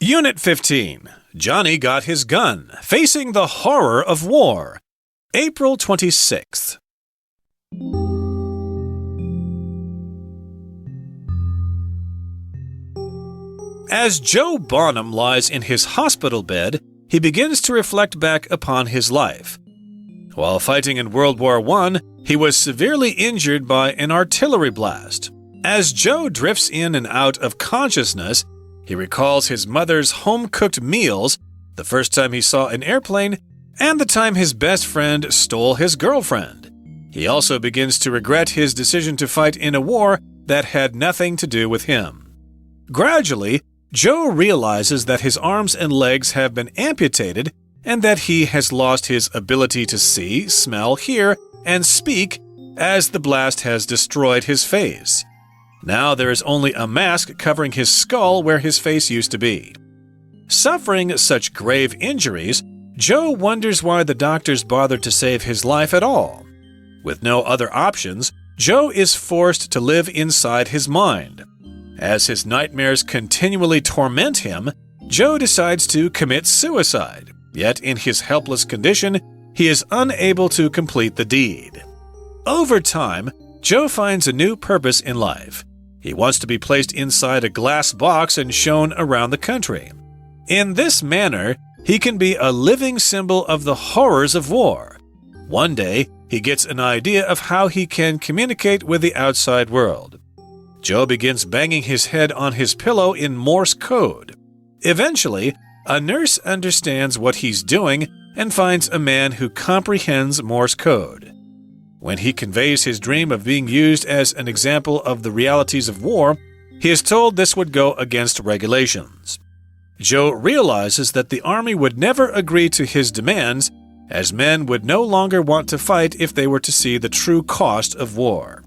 Unit 15. Johnny got his gun, facing the horror of war. April 26th. As Joe Bonham lies in his hospital bed, he begins to reflect back upon his life. While fighting in World War I, he was severely injured by an artillery blast. As Joe drifts in and out of consciousness, he recalls his mother's home-cooked meals, the first time he saw an airplane, and the time his best friend stole his girlfriend. He also begins to regret his decision to fight in a war that had nothing to do with him. Gradually, Joe realizes that his arms and legs have been amputated and that he has lost his ability to see, smell, hear, and speak as the blast has destroyed his face. Now there is only a mask covering his skull where his face used to be. Suffering such grave injuries, Joe wonders why the doctors bothered to save his life at all. With no other options, Joe is forced to live inside his mind. As his nightmares continually torment him, Joe decides to commit suicide. Yet in his helpless condition, he is unable to complete the deed. Over time, Joe finds a new purpose in life. He wants to be placed inside a glass box and shown around the country. In this manner, he can be a living symbol of the horrors of war. One day, he gets an idea of how he can communicate with the outside world. Joe begins banging his head on his pillow in Morse code. Eventually, a nurse understands what he's doing and finds a man who comprehends Morse code. When he conveys his dream of being used as an example of the realities of war, he is told this would go against regulations. Joe realizes that the army would never agree to his demands, as men would no longer want to fight if they were to see the true cost of war.